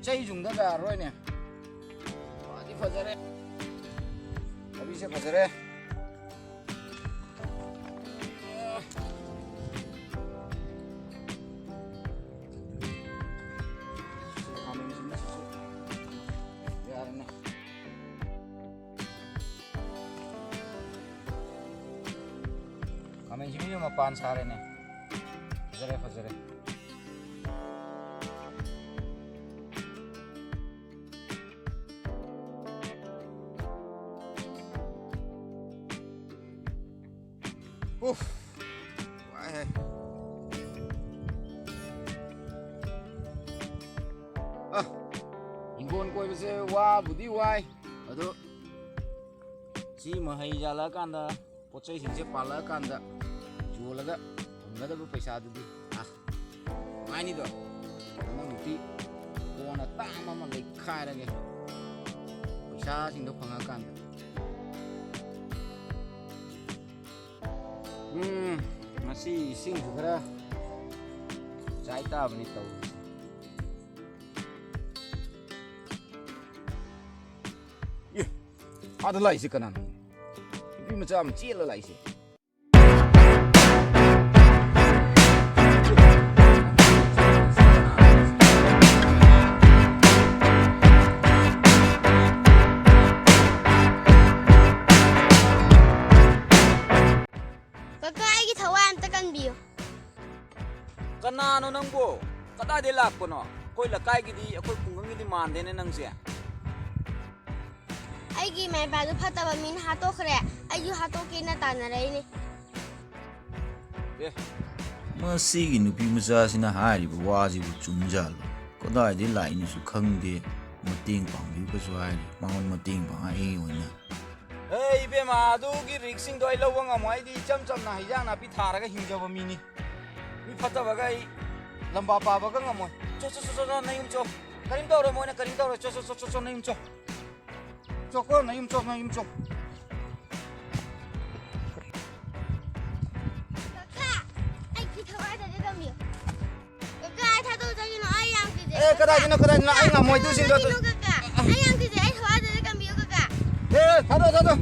ꯆꯩ ꯖꯨꯡꯗ ꯌꯥꯔꯣꯏꯅꯦ ꯐꯗꯤ ꯐꯖꯔꯦ ꯊꯕꯤꯁꯦ ꯐꯖꯔꯦ ꯌꯥꯔꯦꯅꯦ ꯈꯥꯃꯦꯟꯁꯤꯟꯕꯤꯁꯨ ꯃꯄꯥꯟ ꯁꯥꯔꯦꯅꯦ ꯐꯖꯔꯦ ꯐꯖꯔꯦ Uff, why? Inggon koi bese wa budi wai. Ado si mahai jala kanda, pochai singse pala kanda, jualaga, nggak ada paisa dudi. Main itu, nang nuti, kona tama magai kai lagi. Paisa singdo pangakan. Masih sing juga cai ta bani tau ada lai sih kanan tapi macam cil lai sih Kanano nang bo? Kada de lak ko no. Koi lakai gidi akoi pungang gidi mande ne nang sia. Ai gi mai ba du phata ba min ha to khre. Ai ju ha to ke na ta na rai ni. Ye. Masigi nupi macha sina hari bu wa ji bu chumjal. Kada de lai ni su khangde mating pang bi ko su hai. Mangon mating pang ai oina. Hey be ma du gi riksing doi lawang amai di cham cham na hijang na pi thara ga hingjaba mini. Mi phata bagai lamba pa baga ngamoy cho nayum cho karim daw mo na karim daw cho nayum cho ko nayum cho Kaka, ai ki thawa da de gam yo. Kaka ai tha to jang no ai yang ki de. kada na ai ngamoy du sing do to. Kaka, ai yang ki de ai thawa da de gam yo kaka. Thado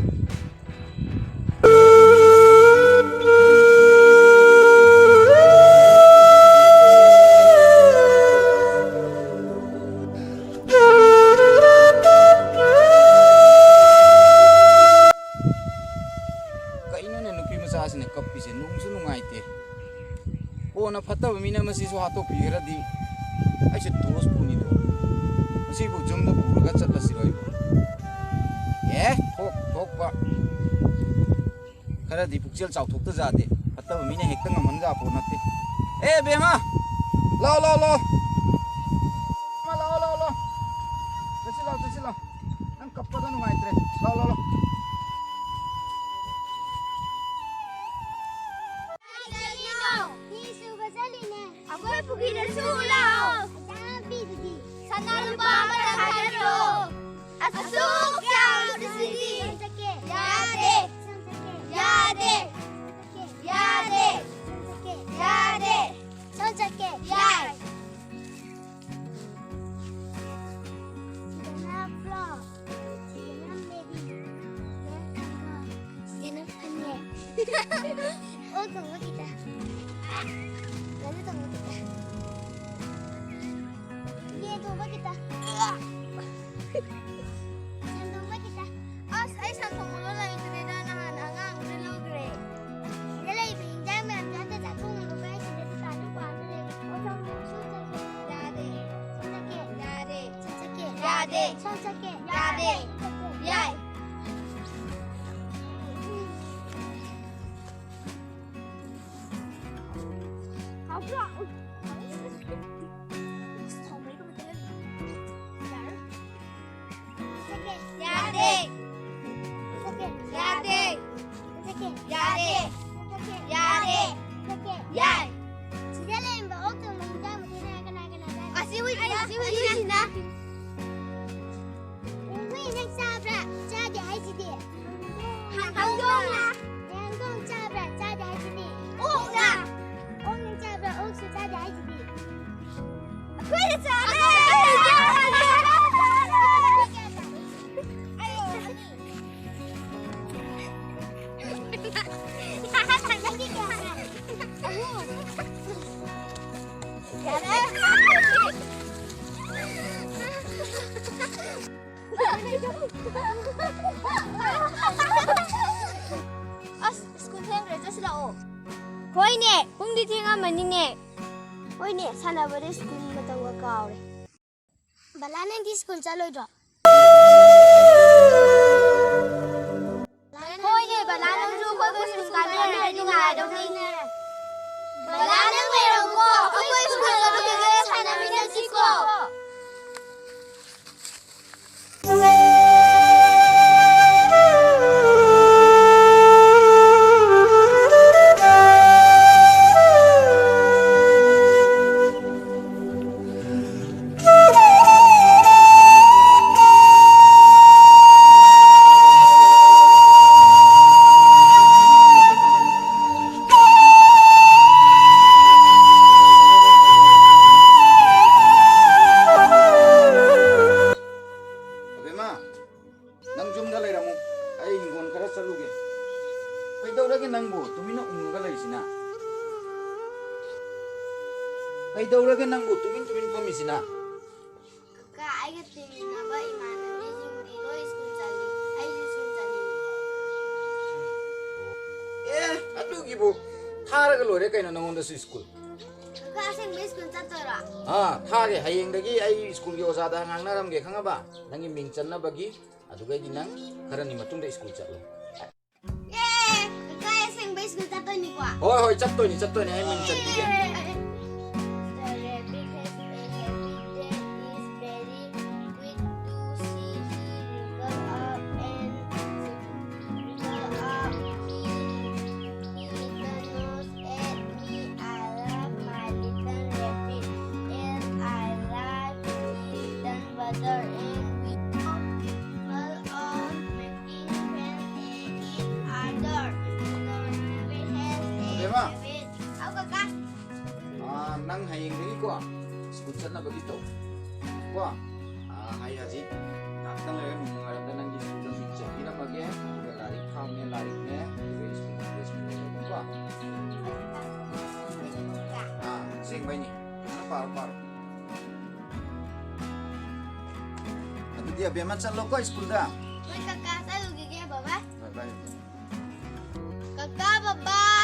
kapise nungsu nungaite ona phata mina masi so hato pigiradi aise dos puni do masi bu jumda buga chatla siroi thok ba khara di pukchel chau thok ta jade phata mina hekta ngaman ja po natte bema lo tasila nang kappada nungaitre lo Ako'y pugi na sulaw! Sana lumama na kagaro! Asuk yaw na sidi! Yade! Sonjake! Yay! Oh, tunggu kita. Lalu tunggu kita. Iya, tunggu kita. Tunggu kita. Os, ay santong ulo lang yung tinanahan ang relogre. Nalay, pinjay mo lang dyan sa kung lugay sila sa talo ko. O, Sonsake. Yade. Yay. Quit it, ꯁꯥꯟꯅꯅꯤꯅꯦ ꯍꯣꯏꯅꯦ ꯁꯥꯟꯅꯕꯗꯤ school ꯃꯇꯝꯒ ꯀꯥꯎꯔꯦ ꯕꯂꯥ ꯅꯪꯗꯤ school ꯆꯠꯂꯣꯏꯗ꯭ꯔꯣ ꯍꯣꯏꯅꯦ ꯕꯂꯥ ꯅꯪꯁꯨ ꯑꯩꯈꯣꯏꯒ school ꯀꯥꯃꯤꯟꯅꯔꯗꯤ ꯅꯨꯡꯉꯥꯏꯗꯧꯅꯤꯅꯦ ꯕꯂꯥ ꯅꯪ ꯂꯩꯔꯝꯃꯨꯀꯣ ꯑꯩꯈꯣꯏ ꯁ꯭ꯀꯨꯜ ꯆꯠꯂꯨꯈꯤꯒꯦ ꯁꯥꯟꯅꯃꯤꯟꯅꯁꯤꯀꯣ ꯑꯕꯦꯝꯃ ꯅꯪ ꯌꯨꯝꯗ ꯂꯩꯔꯝꯃꯨ ꯑꯩ ꯍꯤꯡꯒꯣꯜ ꯈꯔ ꯆꯠꯂꯨꯒꯦ ꯀꯩꯗꯧꯔꯒꯦ ꯅꯪꯕꯨ ꯇꯨꯃꯤꯟꯅ ꯎꯪꯉꯒ ꯂꯩꯁꯤꯅ ꯀꯩꯗꯧꯔꯒꯦ ꯅꯪꯕꯨ ꯇꯨꯃꯤꯟ ꯐꯝꯃꯤꯁꯤꯅ ꯀꯀꯥ ꯑꯩꯒ ꯇꯤꯟꯅꯕ ꯏꯃꯥꯟꯅꯕꯤꯁꯤꯡꯗꯤ ꯂꯣꯏ ꯁ꯭ꯀꯨꯜ ꯆꯠꯂꯤ ꯑꯩꯁꯨ ꯁ꯭ꯀꯨꯜ ꯆꯠꯅꯤꯡꯉꯤ ꯑꯦ ꯑꯗꯨꯒꯤꯕꯨ ꯊꯥꯔꯒ ꯂꯣꯏꯔꯦ ꯀꯩꯅꯣ ꯅꯪꯉꯣꯟꯗꯁꯨ ꯁ꯭ꯀꯨꯜ ꯀꯀꯥ ꯑꯁꯦꯡꯕ ꯁ꯭ꯀꯨꯜ ꯆꯠꯇꯣꯏꯔꯣ ꯊꯥꯒꯦ ꯍꯌꯦꯡꯗꯒꯤ ꯑꯩ ꯁ꯭ꯀꯨꯜꯒꯤ ꯑꯣꯖꯥꯗ ꯉꯥꯡꯅꯔꯝꯒꯦ ꯈꯪꯉꯕ ꯅꯪꯒꯤ ꯃꯤꯡ ꯆꯟꯅꯕꯒꯤ ꯑꯗꯨꯒꯩꯗꯤ ꯅꯪ ꯈꯔꯅꯤ ꯃꯇꯨꯡꯗ ꯁ꯭ꯀꯨꯜ ꯆꯠꯂꯣ ꯀꯀꯥ ꯑꯁꯦꯡꯕ ꯁ꯭ꯀꯨꯜ ꯆꯠꯇꯣꯏꯅꯤꯀꯣ ꯍꯣꯏ ꯆꯠꯇꯣꯏꯅꯤ ꯑꯩ ꯃꯤꯡ ꯆꯟꯕꯤꯒꯦ ꯅꯪ ꯍꯌꯦꯡꯗꯒꯤꯀꯣ ꯁ꯭ꯀꯨꯜ ꯆꯠꯅꯕꯒꯤ ꯇꯧ ꯀꯣ ꯑꯩ ꯍꯧꯖꯤꯛ ꯉꯥꯛꯇꯪ ꯂꯩꯔꯒ ꯅꯨꯡꯉꯥꯏꯔꯝꯗ ꯅꯪꯒꯤ ꯁ꯭ꯀꯨꯜꯗ ꯃꯤꯡ ꯆꯟꯕꯤꯔꯝꯃꯒꯦ ꯑꯗꯨꯒ ꯂꯥꯏꯔꯤꯛ ꯈꯥꯎꯅꯦ ꯂꯥꯏꯔꯤꯛꯅꯦ ꯑꯗꯨꯒ ꯁ꯭ꯀꯨꯜ ꯀꯣ ꯑꯁꯦꯡꯕꯩꯅꯤ ꯐꯖꯅ ꯄꯥꯔꯣ ꯑꯗꯨꯗꯤ ꯑꯕꯦꯝꯃ ꯆꯠꯂꯣꯀꯣ ꯁ꯭ꯀꯨꯜꯗ ꯍꯣꯏ ꯀꯀꯥ ꯆꯠꯂꯨꯈꯤꯒꯦ ꯕꯕꯥ ꯕꯥꯏ ꯀꯀꯥ ꯕꯕꯥ